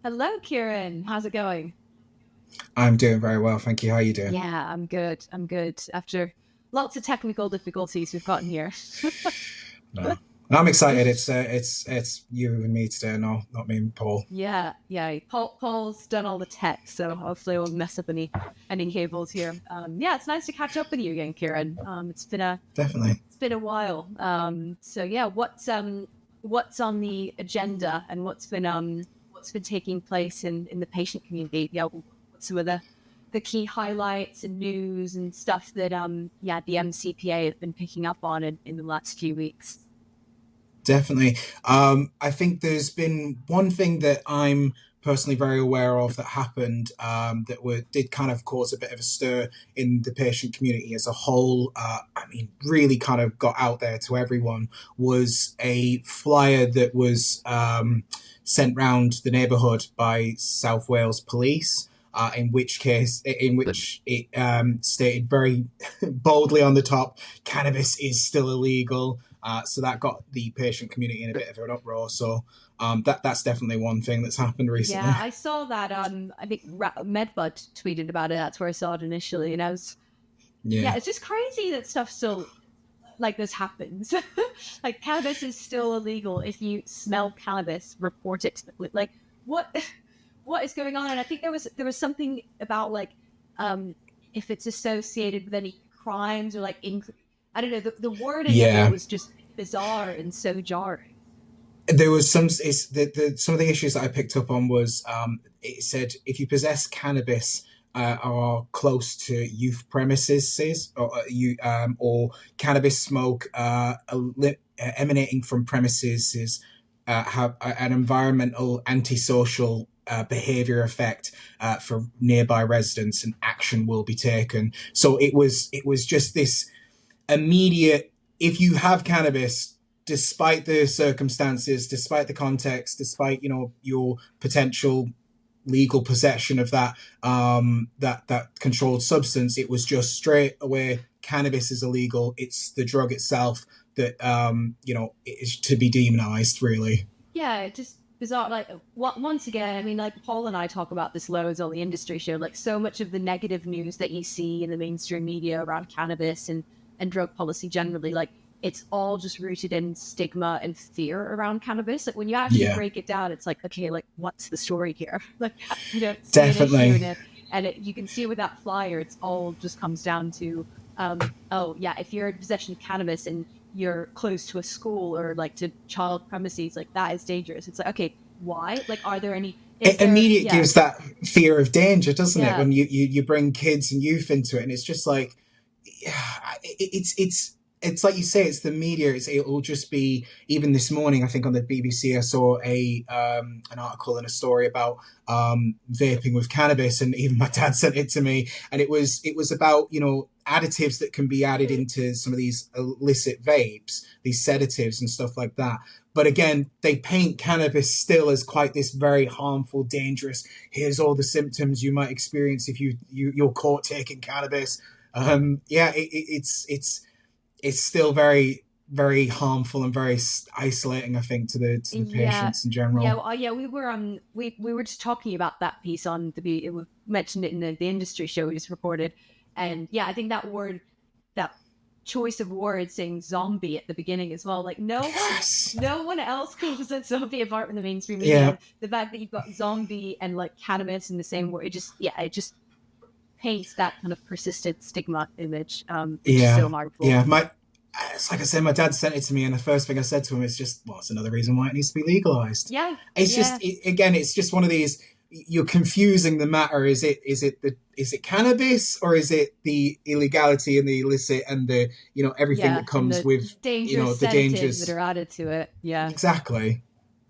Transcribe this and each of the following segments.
Hello, Kieran. How's it going? I'm doing very well, thank you. How are you doing? Yeah, I'm good. I'm good. After lots of technical difficulties we've gotten here. No, I'm excited. It's you and me today. No, not me and Paul. Yeah. Paul's done all the tech, so hopefully I won't mess up any cables here. Yeah, it's nice to catch up with you again, Kieran. Definitely. It's been a while. So yeah, what's on the agenda and what's been taking place in the patient community? Yeah, what's some of the key highlights and news and stuff that the MCPA have been picking up on in the last few weeks. Definitely. I think there's been one thing that I'm personally very aware of that happened that did kind of cause a bit of a stir in the patient community as a whole. I mean, really kind of got out there to everyone. Was a flyer that was sent round the neighbourhood by South Wales Police. In which it stated very boldly on the top, cannabis is still illegal. So that got the patient community in a bit of an uproar. So that's definitely one thing that's happened Yeah, recently. I saw that. I think Medbud tweeted about it. That's where I saw it initially, and I was Yeah, yeah, it's just crazy that stuff still like this happens. Like cannabis is still illegal. If you smell cannabis, report it. Like what what is going on? And I think there was something about like um if it's associated with any crimes or like I don't know, the wording of it yeah. was just bizarre and so jarring. There was some of the issues that I picked up on was it said if you possess cannabis are close to youth premises or cannabis smoke emanating from premises is have an environmental antisocial behavior effect for nearby residents, and action will be taken. So it was just this immediate, if you have cannabis, despite the circumstances, despite the context, despite your potential legal possession of that controlled substance, it was just straight away cannabis is illegal. It's the drug itself that is to be demonized, really. Yeah, it just bizarre. Like once again, I mean, like Paul and I talk about this loads on the industry show. Like so much of the negative news that you see in the mainstream media around cannabis and drug policy generally, like it's all just rooted in stigma and fear around cannabis. Like when you actually Yeah, break it down, it's like okay, like what's the story here? Like you don't see an issue definitely. in it, and you can see with that flyer, it's all just comes down to oh yeah, if you're in possession of cannabis and you're close to a school or like to child premises, like that is dangerous. It's like, okay, why? Like, are there any, is It there, immediately yeah, gives that fear of danger, doesn't it? yeah, When you bring kids and youth into it, and it's just like, yeah, it's like you say, it's the media. It'll just be, even this morning, I think on the BBC, I saw a an article and a story about vaping with cannabis, and even my dad sent it to me, and it was about additives that can be added into some of these illicit vapes, these sedatives and stuff like that. But again, they paint cannabis still as quite this very harmful, dangerous. Here's all the symptoms you might experience if you're caught taking cannabis. Yeah, it's still very very harmful and very isolating, I think, to the yeah. patients in Yeah, general. well, yeah, we were just talking about that piece on we mentioned it in the industry show we just recorded, and yeah, I think that choice of words saying zombie at the beginning as well. Like Yes. no one else calls it zombie apart from the mainstream media. Yeah. And the fact that you've got zombie and like cannabis in the same word, it just paints that kind of persistent stigma image, which is Yeah. so harmful. Yeah. It's like I said, my dad sent it to me, and the first thing I said to him is just, well, it's another reason why it needs to be legalized. Yeah, It's just, yeah, again, it's just one of these. You're confusing the matter. Is it cannabis, or is it the illegality and the illicit and the everything yeah, that and comes the with dangerous the sedatives that dangers? are added to it. Yeah, Exactly.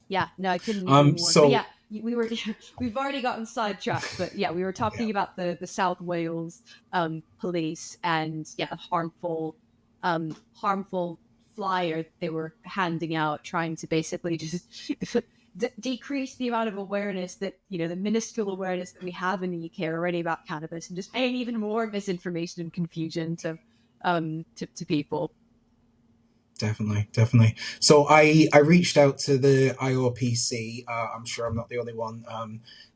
yeah. No, I couldn't agree more. But yeah, So we were we've already gotten sidetracked. But yeah, we were yeah, talking about the South Wales police and yeah, harmful flyer they were handing out, trying to basically just decrease the amount of awareness that the minuscule awareness that we have in the UK already about cannabis, and just paying even more misinformation and confusion to people. Definitely. So I reached out to the IOPC. I'm sure I'm not the only one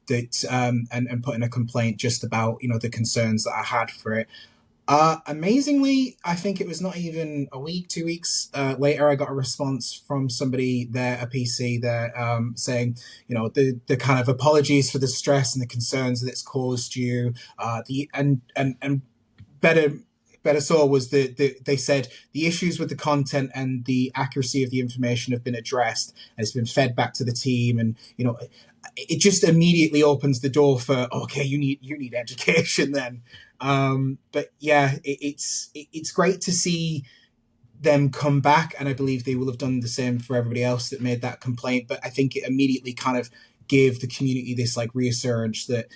that and put in a complaint just about the concerns that I had for it. Amazingly, I think it was not even a week, 2 weeks later, I got a response from somebody there, a PC there, saying, the kind of apologies for the stress and the concerns that it's caused you. And better so was they said the issues with the content and the accuracy of the information have been addressed and it's been fed back to the team, and it just immediately opens the door for, okay, you need education then. But yeah, it's great to see them come back, and I believe they will have done the same for everybody else that made that complaint. But I think it immediately kind of gave the community this like reassurance that,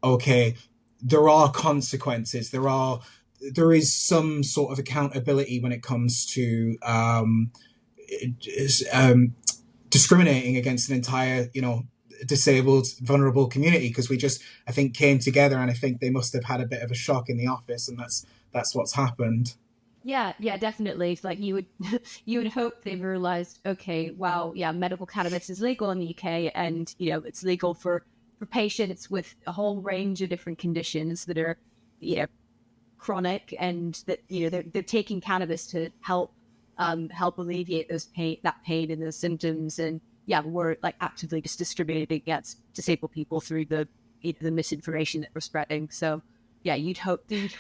okay, there are consequences, there is some sort of accountability when it comes to discriminating against an entire disabled, vulnerable community, because we just, I think, came together, and I think they must have had a bit of a shock in the office, and that's what's happened. Yeah, definitely. It's like you would hope they've realized, okay, wow, yeah, medical cannabis is legal in the UK, and it's legal for patients with a whole range of different conditions that are chronic, and that they're taking cannabis to help alleviate that pain and those symptoms. And yeah, we're like actively just distributing against disabled people through the misinformation that we're spreading. So yeah, you'd hope they'd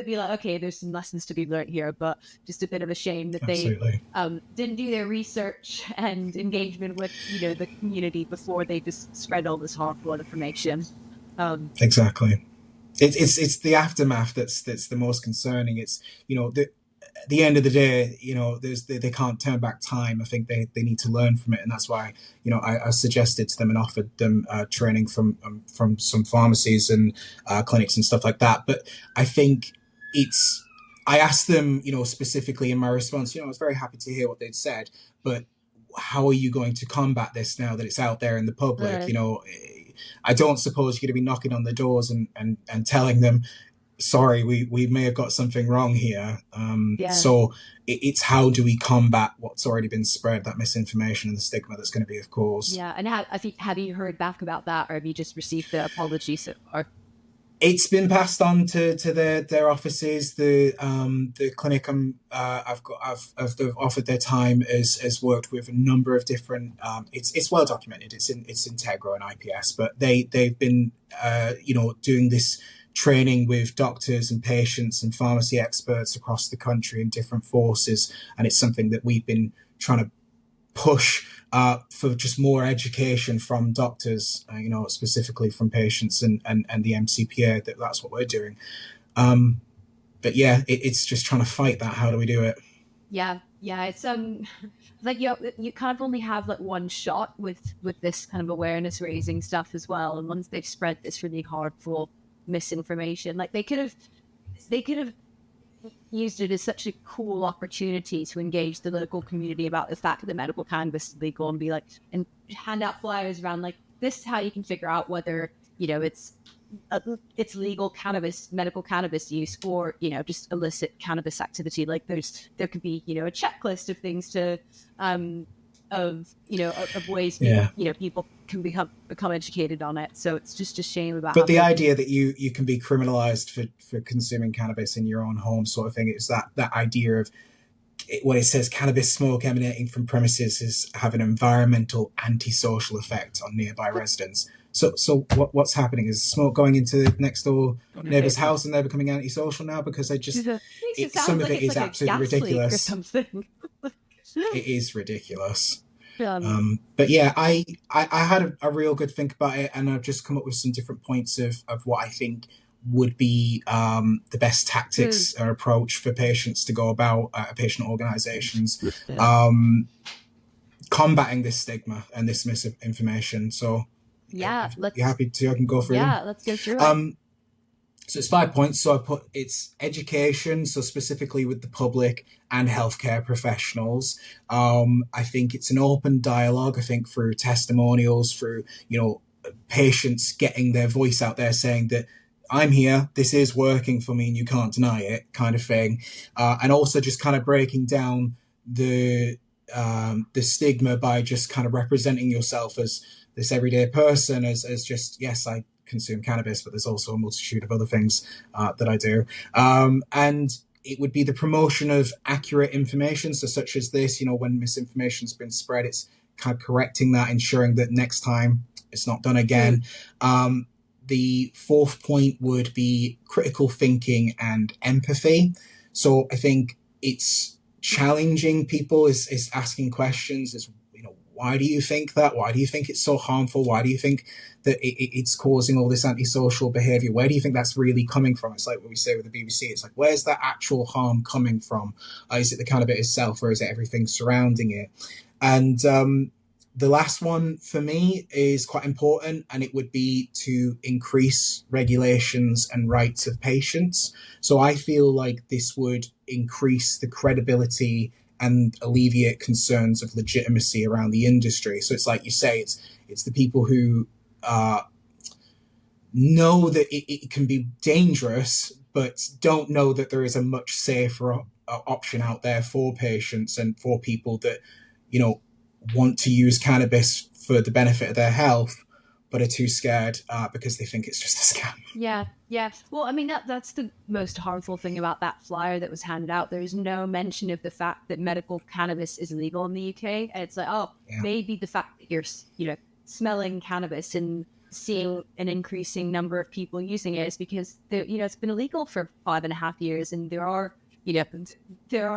be like, okay, there's some lessons to be learned here, but just a bit of a shame that Absolutely. they didn't do their research and engagement with the community before they just spread all this harmful information. Exactly. It's the aftermath that's the most concerning. It's at the end of the day, they can't turn back time. I think they need to learn from it, and that's why I suggested to them and offered them training from some pharmacies and clinics and stuff like that. But I think I asked them specifically in my response. I was very happy to hear what they'd said, but how are you going to combat this now that it's out there in the public? Right. I don't suppose you're going to be knocking on the doors and telling them, sorry, we may have got something wrong here. So it's how do we combat what's already been spread, that misinformation and the stigma that's going to be, of course. Yeah, and have you heard back about that, or have you just received the apology so far? It's been passed on to their offices. The clinic I've offered their time has worked with a number of different. It's well documented. It's Integro and IPS, but they've been doing this training with doctors and patients and pharmacy experts across the country in different forces, and it's something that we've been trying to push for just more education from doctors, specifically from patients and the MCPA. That's what we're doing. But yeah, it's just trying to fight that. How do we do it? Yeah, it's like you kind of only have like one shot with this kind of awareness raising stuff as well, and once they've spread this really harmful misinformation, like they could have used it as such a cool opportunity to engage the local community about the fact that medical cannabis is legal, and be like, and hand out flyers around like, this is how you can figure out whether it's legal medical cannabis use, or just illicit cannabis activity. Like there could be a checklist of things to of ways people can become educated on it. So it's just a shame about. But the idea that you can be criminalized for consuming cannabis in your own home, sort of thing, is that idea of when it says cannabis smoke emanating from premises is have an environmental antisocial effect on nearby residents. So what's happening? Is smoke going into the next door neighbor's house and they're becoming antisocial now? Because some of it is absolutely ridiculous. Or something. It is ridiculous. But yeah, I had a real good think about it, and I've just come up with some different points of what I think would be the best tactics or approach for patients to go about, patient organizations, combating this stigma and this misinformation. So yeah, you're happy to, I can go through them. Yeah, let's go through it. So it's 5 points. So I put it's education, so specifically with the public and healthcare professionals. I think it's an open dialogue. I think through testimonials, through patients getting their voice out there, saying that I'm here, this is working for me, and you can't deny it, kind of thing. And also just kind of breaking down the stigma by just kind of representing yourself as this everyday person, as just, yes, I consume cannabis, but there's also a multitude of other things that I do. And it would be the promotion of accurate information, so such as this, when misinformation's been spread, it's kind of correcting that, ensuring that next time it's not done again. The fourth point would be critical thinking and empathy. So I think it's challenging people, is asking questions, is, why do you think that? Why do you think it's so harmful? Why do you think that it's causing all this antisocial behavior? Where do you think that's really coming from? It's like what we say with the BBC. It's like, where's that actual harm coming from? Is it the cannabis itself, or is it everything surrounding it? And the last one for me is quite important, and it would be to increase regulations and rights of patients. So I feel like this would increase the credibility and alleviate concerns of legitimacy around the industry. So it's like you say, it's the people who know that it can be dangerous, but don't know that there is a much safer option out there for patients and for people that, want to use cannabis for the benefit of their health, but are too scared because they think it's just a scam. Yeah. Well, I mean, that's the most harmful thing about that flyer that was handed out. There's no mention of the fact that medical cannabis is illegal in the UK. And it's like, maybe the fact that you're, smelling cannabis and seeing an increasing number of people using it is because, it's been illegal for 5.5 years. And there are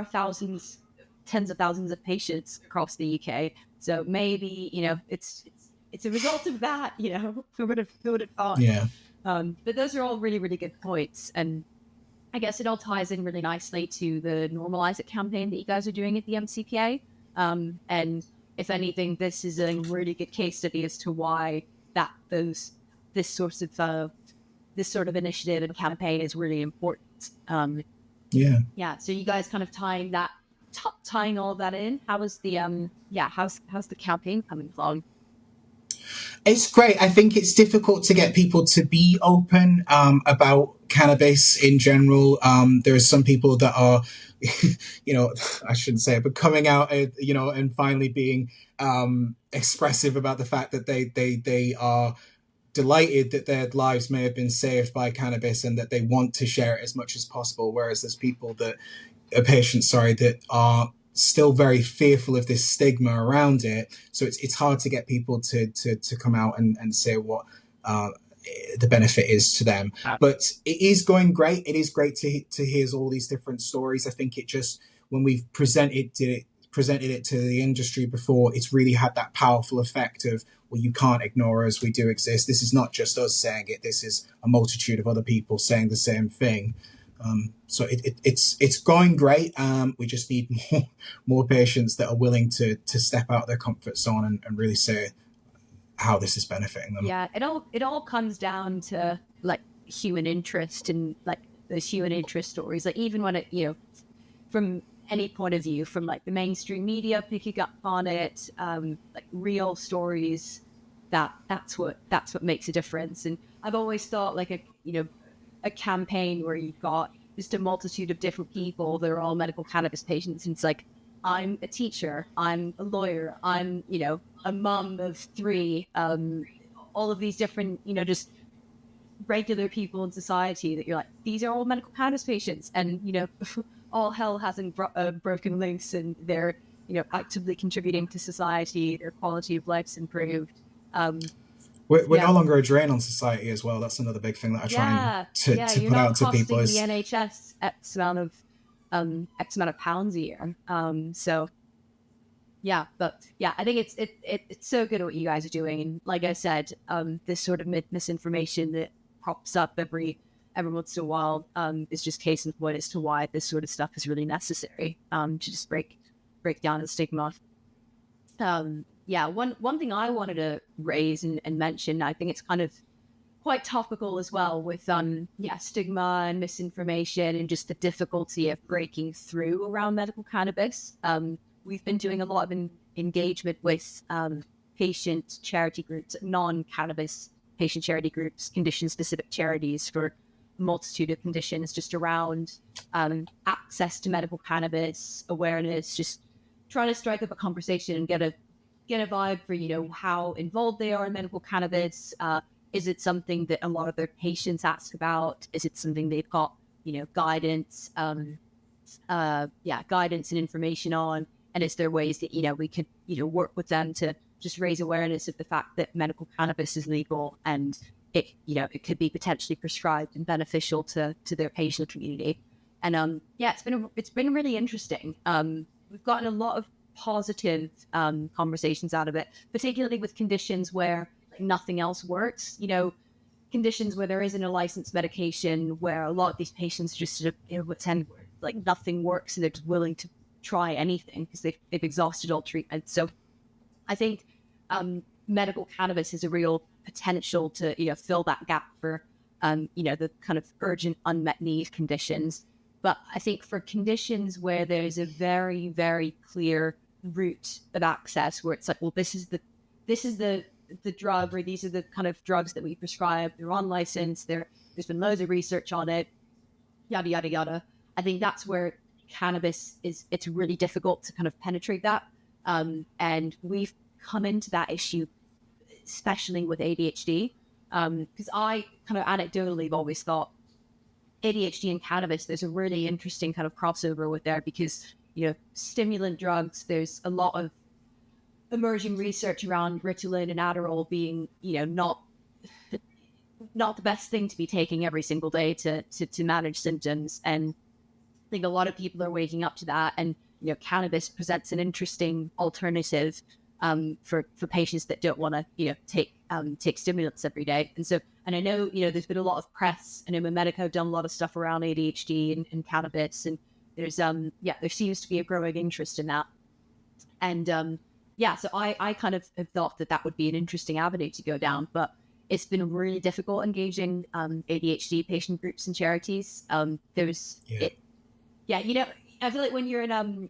thousands, tens of thousands of patients across the UK. So maybe, it's a result of that, who would have thought? Yeah. But those are all really, really good points. And I guess it all ties in really nicely to the Normalize It campaign that you guys are doing at the MCPA. And if anything, this is a really good case study as to why this sort of initiative and campaign is really important. Yeah. So you guys kind of tying all of that in. How was the how's the campaign coming along? It's great. I think it's difficult to get people to be open about cannabis in general. There are some people that are, I shouldn't say it, but coming out, and finally being expressive about the fact that they are delighted that their lives may have been saved by cannabis and that they want to share it as much as possible. Whereas there's people that are still very fearful of this stigma around it. So it's hard to get people to come out and say what the benefit is to them. But it is going great. It is great to hear all these different stories. I think it just, when we've presented it to the industry before, it's really had that powerful effect of, well, you can't ignore us. We do exist. This is not just us saying it. This is a multitude of other people saying the same thing. So it's going great. We just need more patients that are willing to step out of their comfort zone and really say how this is benefiting them. Yeah, it all comes down to like human interest and like those human interest stories. Like even when it, from any point of view, from like the mainstream media picking up on it, like real stories, that's what makes a difference. And I've always thought like a campaign where you've got just a multitude of different people that are all medical cannabis patients. And it's like, I'm a teacher, I'm a lawyer, I'm, a mom of 3, all of these different, just regular people in society that you're like, these are all medical cannabis patients. And, all hell hasn't broken loose and they're, actively contributing to society, their quality of life's improved. We're no longer a drain on society as well. That's another big thing that I try to put out to people. You're not costing the NHS X amount of pounds a year. I think it's so good at what you guys are doing. And like I said, this sort of misinformation that pops up every once in a while is just case in point as to why this sort of stuff is really necessary to just break down the stigma. One thing I wanted to raise and mention, I think it's kind of quite topical as well with stigma and misinformation and just the difficulty of breaking through around medical cannabis. We've been doing a lot of engagement with patient charity groups, non-cannabis patient charity groups, condition-specific charities for a multitude of conditions, just around access to medical cannabis, awareness, just trying to strike up a conversation and get a vibe for, you know, how involved they are in medical cannabis. Is it something that a lot of their patients ask about? Is it something they've got, you know, guidance, guidance and information on? And is there ways that, you know, we could, you know, work with them to just raise awareness of the fact that medical cannabis is legal and it, you know, it could be potentially prescribed and beneficial to their patient community. And it's been really interesting. We've gotten a lot of positive conversations out of it, particularly with conditions where nothing else works. You know, conditions where there isn't a licensed medication, where a lot of these patients just sort of, you know, attend like nothing works and they're just willing to try anything because they've exhausted all treatment. So I think medical cannabis has a real potential to, you know, fill that gap for, you know, the kind of urgent unmet need conditions. But I think for conditions where there's a very, very clear route of access, where it's like, well, this is the drug, or these are the kind of drugs that we prescribe. They're on license. There's been loads of research on it. Yada yada yada. I think that's where cannabis it's really difficult to kind of penetrate that. And we've come into that issue, especially with ADHD, because I kind of anecdotally have always thought ADHD and cannabis, there's a really interesting kind of crossover with there, because, you know, stimulant drugs, there's a lot of emerging research around Ritalin and Adderall being, you know, not the best thing to be taking every single day to manage symptoms. And I think a lot of people are waking up to that, and, you know, cannabis presents an interesting alternative for patients that don't want to, you know, take stimulants every day. And I know, you know, there's been a lot of press. I know Medico have done a lot of stuff around ADHD and cannabis, and there's there seems to be a growing interest in that. And so I kind of have thought that would be an interesting avenue to go down, but it's been really difficult engaging ADHD patient groups and charities. You know, I feel like when you're in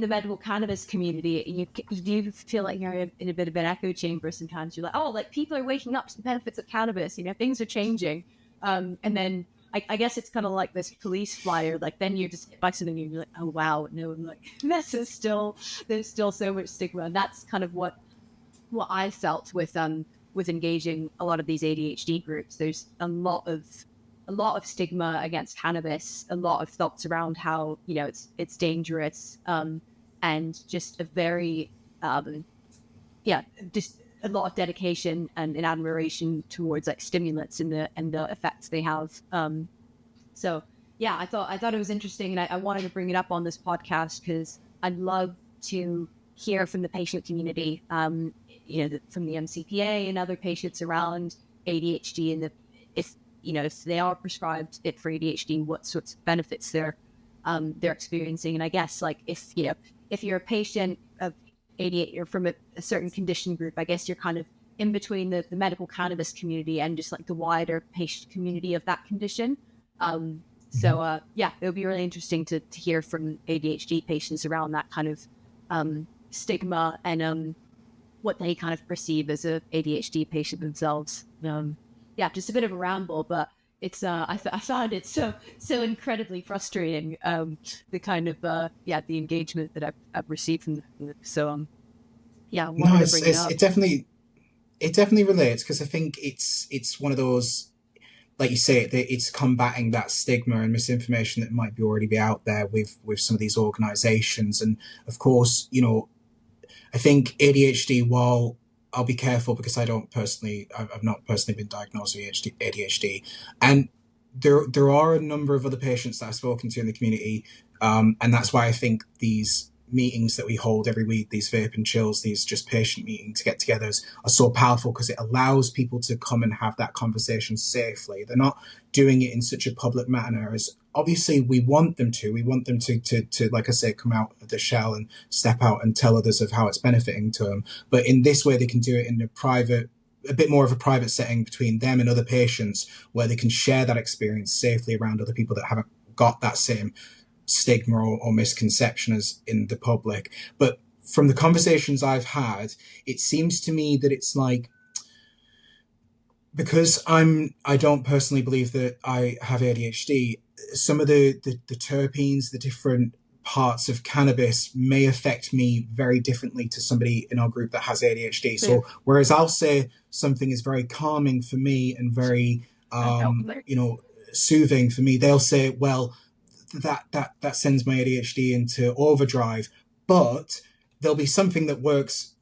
the medical cannabis community, you do feel like you're in a bit of an echo chamber sometimes. You're like, oh, like people are waking up to the benefits of cannabis, you know, things are changing. And then I guess it's kind of like this police flyer, like then you're just hit by something and you're like, oh wow, no, I'm like, there's still so much stigma. And that's kind of what I felt with engaging a lot of these ADHD groups. There's a lot of stigma against cannabis, a lot of thoughts around how, you know, it's dangerous, and just a very, just a lot of dedication and admiration towards like stimulants and the effects they have. I thought it was interesting, and I wanted to bring it up on this podcast because I'd love to hear from the patient community, you know, from the MCPA and other patients around ADHD, and if they are prescribed it for ADHD, what sorts of benefits they're experiencing. And I guess, like, if you're a patient of ADHD or from a certain condition group, I guess you're kind of in between the medical cannabis community and just like the wider patient community of that condition. It would be really interesting to hear from ADHD patients around that kind of stigma and what they kind of perceive as a ADHD patient themselves. Just a bit of a ramble, but it's I found it so incredibly frustrating, the kind of the engagement that I've received from them. So it definitely relates, because I think it's one of those, like you say, it's combating that stigma and misinformation that might already be out there with some of these organizations. And of course, you know, I think ADHD, while I'll be careful because I've not personally been diagnosed with ADHD, and there are a number of other patients that I've spoken to in the community, and that's why I think these meetings that we hold every week, these vape and chills, these just patient meetings to get together, are so powerful, because it allows people to come and have that conversation safely. They're not doing it in such a public manner as obviously we want them to. We want them to like I say, come out of the shell and step out and tell others of how it's benefiting to them. But in this way, they can do it in a bit more of a private setting between them and other patients, where they can share that experience safely around other people that haven't got that same stigma or misconception as in the public. But from the conversations I've had, it seems to me that it's like, because I don't personally believe that I have ADHD, some of the terpenes, the different parts of cannabis may affect me very differently to somebody in our group that has ADHD. So whereas I'll say something is very calming for me and very soothing for me, they'll say, well, that sends my ADHD into overdrive. But there'll be something that works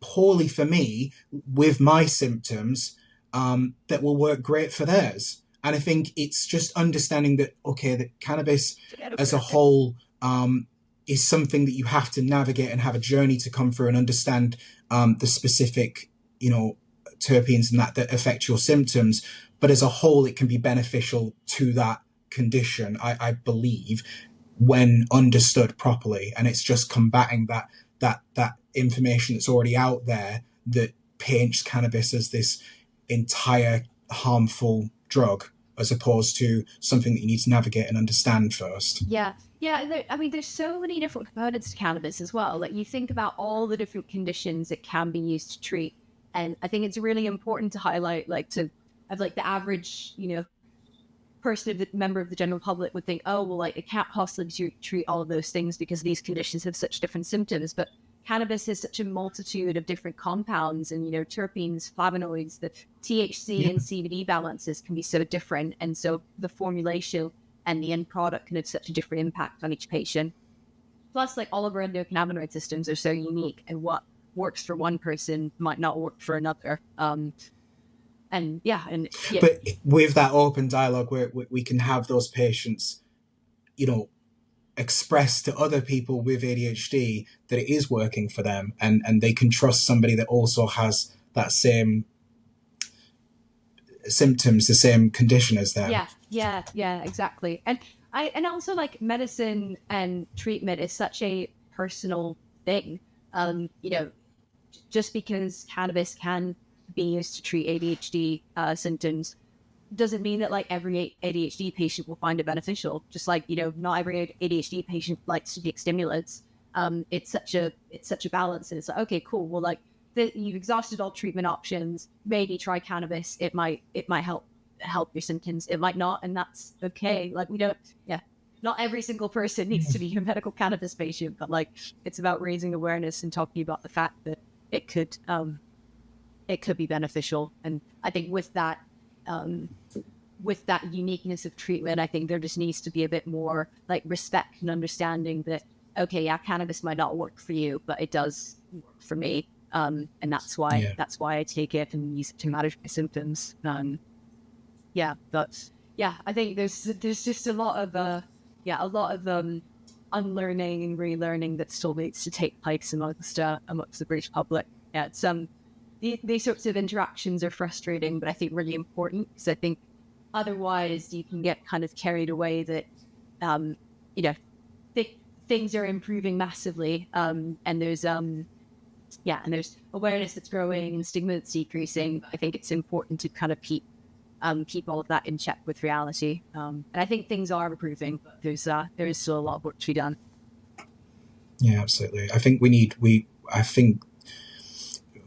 poorly for me with my symptoms that will work great for theirs. And I think it's just understanding that, okay, that cannabis as a whole is something that you have to navigate and have a journey to come through and understand the specific, terpenes and that affect your symptoms. But as a whole, it can be beneficial to that condition, I believe, when understood properly. And it's just combating that information that's already out there that paints cannabis as this entire harmful drug, as opposed to something that you need to navigate and understand first. Yeah. There's so many different components to cannabis as well. Like, you think about all the different conditions it can be used to treat, and I think it's really important to highlight, the average, member of the general public would think, oh, well, it can't possibly treat all of those things because these conditions have such different symptoms. But cannabis has such a multitude of different compounds and, terpenes, flavonoids, the THC and CBD balances can be so different. And so the formulation and the end product can have such a different impact on each patient. Plus, all of our endocannabinoid systems are so unique, and what works for one person might not work for another. But with that open dialogue where we can have those patients, express to other people with ADHD that it is working for them, and they can trust somebody that also has that same symptoms, the same condition as them. Yeah, exactly. And also, medicine and treatment is such a personal thing. Just because cannabis can be used to treat ADHD symptoms doesn't mean that every ADHD patient will find it beneficial. Just not every ADHD patient likes to take stimulants. It's such a balance, and it's okay, cool. Well, you've exhausted all treatment options. Maybe try cannabis. It might help your symptoms. It might not, and that's okay. Not every single person needs to be a medical cannabis patient, but it's about raising awareness and talking about the fact that it could be beneficial. And I think with that uniqueness of treatment, I think there just needs to be a bit more respect and understanding that, okay, yeah, cannabis might not work for you, but it does work for me. And that's why I take it and use it to manage my symptoms. I think there's just a lot of unlearning and relearning that still needs to take place amongst the British public. Yeah, it's these sorts of interactions are frustrating, but I think really important, because I think otherwise you can get kind of carried away that things are improving massively, and there's awareness that's growing and stigma that's decreasing. I think it's important to kind of keep all of that in check with reality. And I think things are improving, but there is still a lot of work to be done. Yeah, absolutely. I think I think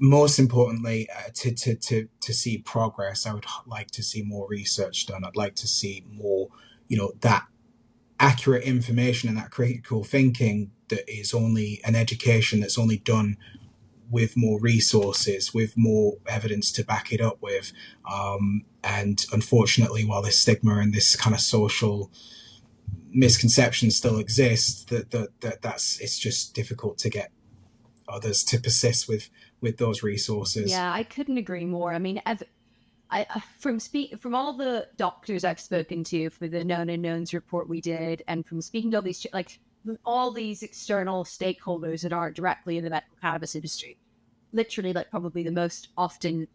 most importantly, to see progress, I would like to see more research done. I'd like to see more, that accurate information and that critical thinking that is only an education that's only done with more resources, with more evidence to back it up with. And unfortunately, while this stigma and this kind of social misconception still exists, it's just difficult to get others to persist with those resources. Yeah, I couldn't agree more. I mean, from all the doctors I've spoken to for the known unknowns report we did, and from speaking to all these external stakeholders that aren't directly in the medical cannabis industry, literally probably the most often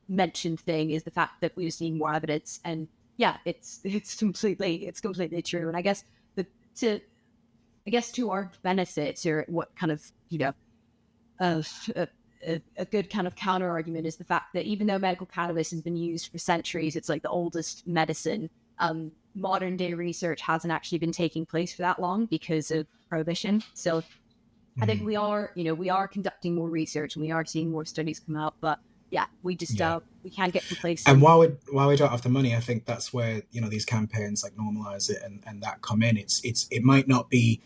mentioned thing is the fact that we just need more evidence. And yeah, it's completely true. And I guess to our benefit, or what kind of a good kind of counter argument is the fact that even though medical cannabis has been used for centuries, it's the oldest medicine. Modern day research hasn't actually been taking place for that long because of prohibition. So I think we are conducting more research, and we are seeing more studies come out, but yeah, we just we can't get complacent. And while we don't have the money, I think that's where these campaigns like Normalize It and that come in. It might not be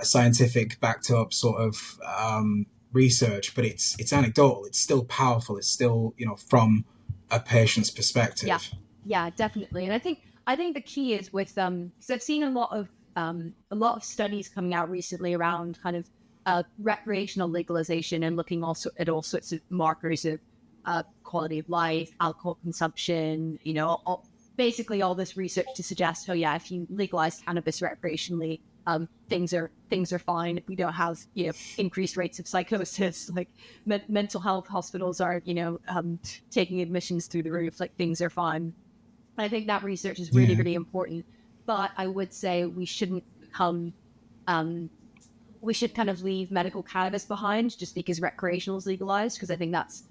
scientific backed up sort of research, but it's anecdotal. It's still powerful. It's still, from a patient's perspective. Yeah, definitely. And I think the key is with because I've seen a lot of studies coming out recently around kind of recreational legalization and looking also at all sorts of markers of quality of life, alcohol consumption, basically all this research to suggest, if you legalize cannabis recreationally, things are fine. We don't have increased rates of psychosis. Like mental health hospitals are taking admissions through the roof. Like things are fine. I think that research is really really important. But I would say we shouldn't become we should kind of leave medical cannabis behind just because recreational is legalized, because I think that's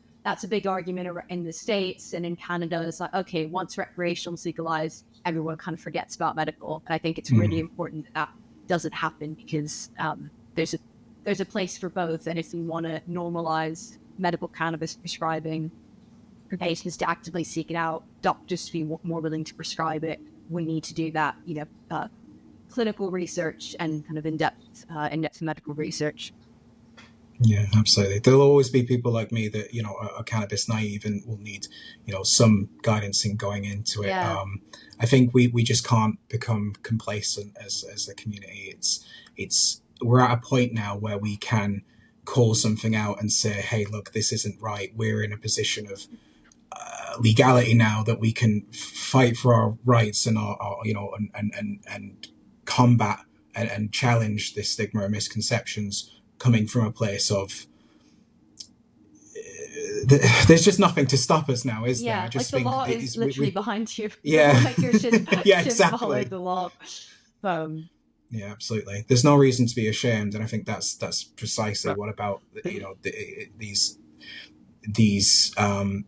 a big argument in the States and in Canada. It's like, okay, once recreational is legalized, everyone kind of forgets about medical. And I think it's really important that doesn't happen, because there's a place for both. And if we want to normalize medical cannabis prescribing for patients to actively seek it out, doctors to be more willing to prescribe it, we need to do that, clinical research and kind of in-depth medical research. Yeah, absolutely. There'll always be people like me that, are cannabis naive and will need, some guidance in going into it. Yeah. I think we just can't become complacent as a community. We're at a point now where we can call something out and say, hey, look, this isn't right. We're in a position of legality now that we can fight for our rights and our and combat and challenge this stigma and misconceptions coming from a place of there's just nothing to stop us now, is there? I just think the law is literally behind you. Yeah. Like you should exactly. follow the law. Yeah, absolutely. There's no reason to be ashamed, and I think that's precisely what about these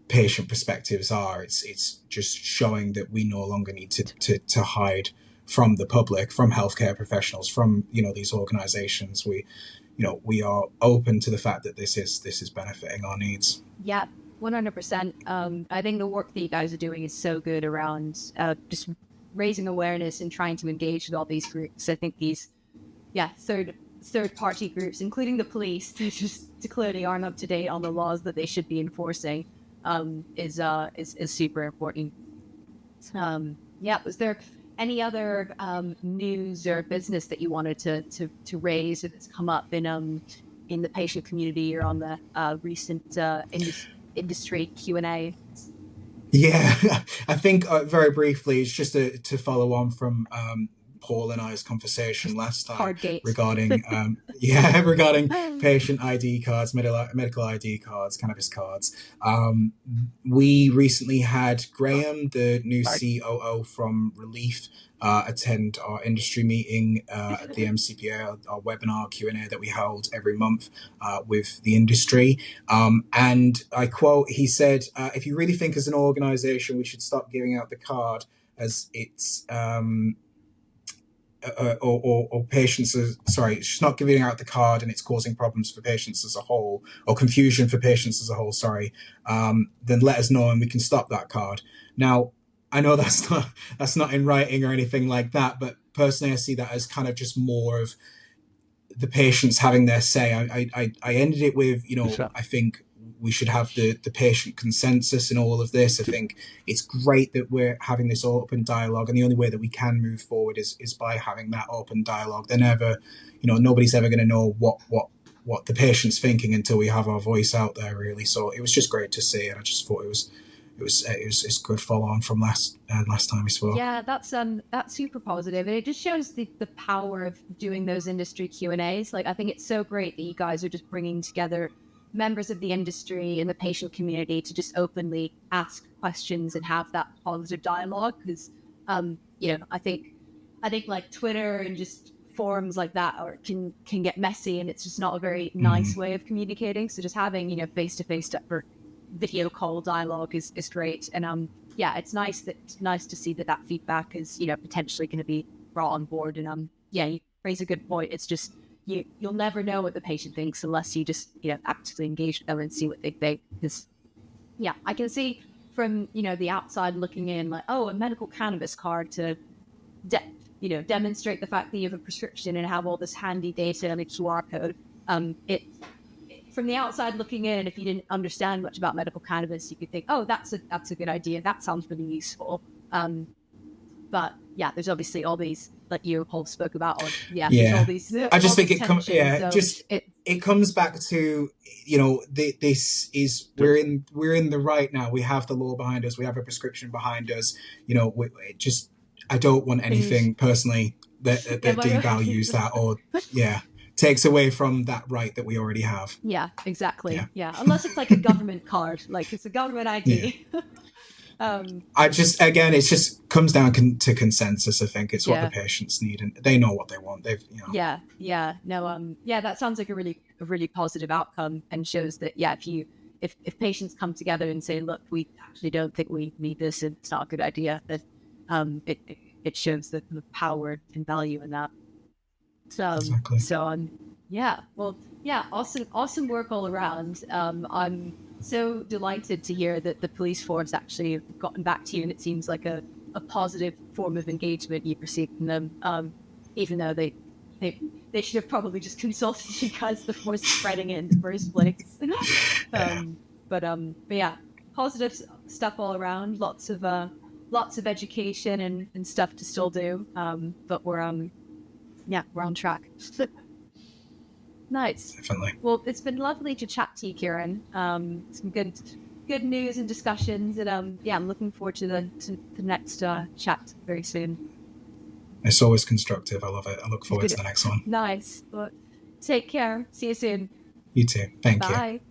patient perspectives are. It's just showing that we no longer need to hide from the public, from healthcare professionals, from these organizations. We are open to the fact that this is benefiting our needs. Yeah, 100%. I think the work that you guys are doing is so good around just raising awareness and trying to engage with all these groups. I think these third party groups, including the police, who just clearly aren't up to date on the laws that they should be enforcing, is super important. Was there any other news or business that you wanted to raise that's come up in the patient community or on the recent industry Q&A? Yeah, I think very briefly, it's just to follow on from Paul and I's conversation last time regarding regarding patient ID cards, medical ID cards, cannabis cards. We recently had Graham, the new COO from Relief, attend our industry meeting at the MCPA, our webinar Q&A that we hold every month with the industry. And I quote, he said, if you really think as an organization we should stop giving out the card as it's or patients she's not giving out the card and it's causing problems for patients as a whole, or confusion for patients as a whole, then let us know and we can stop that card. Now, I know that's not in writing or anything like that, but personally I see that as kind of just more of the patients having their say. I ended it with, sure. I think we should have the patient consensus in all of this. I think it's great that we're having this open dialogue, and the only way that we can move forward is by having that open dialogue. They're never, nobody's ever going to know what the patient's thinking until we have our voice out there, really. So it was just great to see, and I just thought it was good follow on from last time we spoke. Yeah, that's super positive, and it just shows the power of doing those industry Q&As. Like, I think it's so great that you guys are just bringing together members of the industry and the patient community to just openly ask questions and have that positive dialogue. Because, I think like Twitter and just forums like that can get messy, and it's just not a very nice way of communicating. So just having face-to-face or video call dialogue is great. And it's nice to see that feedback is potentially going to be brought on board. And you raise a good point. It's just you'll never know what the patient thinks unless you just actively engage with them and see what they think. Because I can see from the outside looking in, like, oh, a medical cannabis card to demonstrate the fact that you have a prescription and have all this handy data and a QR code. It from the outside looking in, if you didn't understand much about medical cannabis, you could think, oh, that's a good idea. That sounds really useful. But yeah, there's obviously all these, like you whole spoke about. There's all these. I just think it it comes back to, this is we're in the right now. We have the law behind us. We have a prescription behind us. I don't want anything personally that devalues that or takes away from that right that we already have. Yeah, exactly. Yeah, unless it's like a government card, like it's a government ID. It just comes down to consensus. I think it's what the patients need, and they know what they want. That sounds like a really positive outcome, and shows that if patients come together and say, look, we actually don't think we need this, and it's not a good idea, that it shows the power and value in that. Exactly. Awesome work all around. I'm so delighted to hear that the police force actually have gotten back to you, and it seems like a positive form of engagement you've received from them, even though they should have probably just consulted you guys before spreading it in the first place. Positive stuff all around. Lots of education and stuff to still do, but we're on track. Nice. Definitely. Well, it's been lovely to chat to you, Kieron. Some good news and discussions, and I'm looking forward to the next chat very soon. It's always constructive. I love it. I look forward to the next one. Nice. Well, take care. See you soon. You too. Thank you. Bye.